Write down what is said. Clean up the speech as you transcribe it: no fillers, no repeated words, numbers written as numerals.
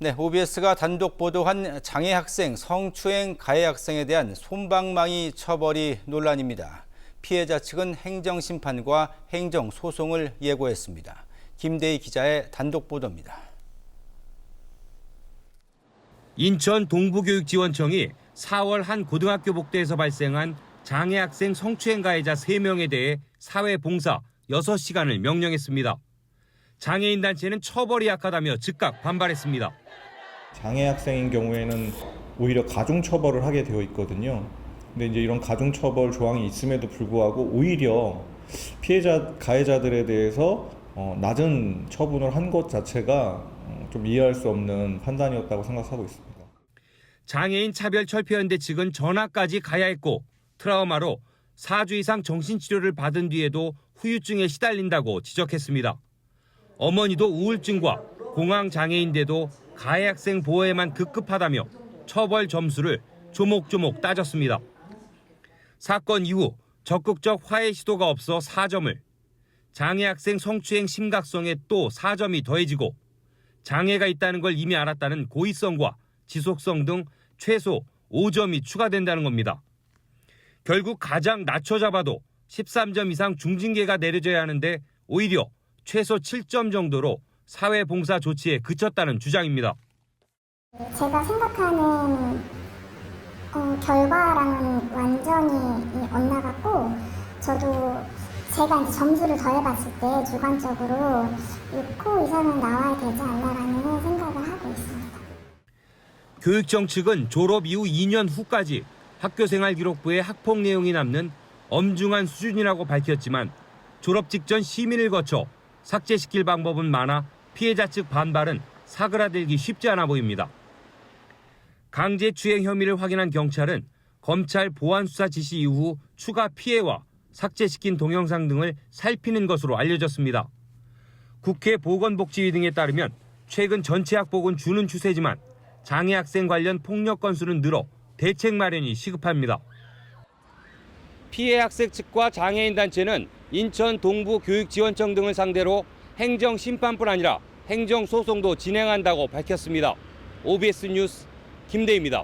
네, OBS가 단독 보도한 장애 학생 성추행 가해 학생에 대한 솜방망이 처벌이 논란입니다. 피해자 측은 행정심판과 행정소송을 예고했습니다. 김대희 기자의 단독 보도입니다. 인천 동부교육지원청이 4월 한 고등학교 복도에서 발생한 장애 학생 성추행 가해자 3명에 대해 사회봉사 6시간을 명령했습니다. 장애인 단체는 처벌이 약하다며 즉각 반발했습니다. 장애 학생인 경우에는 오히려 가중처벌을 하게 되어 있거든요. 근데 이제 이런 가중처벌 조항이 있음에도 불구하고 오히려 피해자, 가해자들에 대해서 낮은 처분을 한 것 자체가 좀 이해할 수 없는 판단이었다고 생각하고 있습니다. 장애인 차별철폐연대 측은 전학까지 가야 했고 트라우마로 4주 이상 정신치료를 받은 뒤에도 후유증에 시달린다고 지적했습니다. 어머니도 우울증과 공황장애인데도 가해 학생 보호에만 급급하다며 처벌 점수를 조목조목 따졌습니다. 사건 이후 적극적 화해 시도가 없어 4점을, 장애 학생 성추행 심각성에 또 4점이 더해지고 장애가 있다는 걸 이미 알았다는 고의성과 지속성 등 최소 5점이 추가된다는 겁니다. 결국 가장 낮춰 잡아도 13점 이상 중징계가 내려져야 하는데 오히려 최소 7점 정도로 사회봉사 조치에 그쳤다는 주장입니다. 제가 생각하는 결과랑은 완전히 엇나갔고 저도 제가 이제 점수를 더해봤을 때 주관적으로 6호 이상은 나와야 되지 않나라는 생각을 하고 있습니다. 교육청 측은 졸업 이후 2년 후까지 학교생활기록부에 학폭 내용이 남는 엄중한 수준이라고 밝혔지만 졸업 직전 심의를 거쳐 삭제시킬 방법은 많아 피해자 측 반발은 사그라들기 쉽지 않아 보입니다. 강제추행 혐의를 확인한 경찰은 검찰 보안수사 지시 이후 추가 피해와 삭제시킨 동영상 등을 살피는 것으로 알려졌습니다. 국회 보건복지위 등에 따르면 최근 전체 학폭은 주는 추세지만 장애 학생 관련 폭력 건수는 늘어 대책 마련이 시급합니다. 피해 학생 측과 장애인 단체는 인천 동부교육지원청 등을 상대로 행정심판뿐 아니라 행정소송도 진행한다고 밝혔습니다. OBS 뉴스 김대희입니다.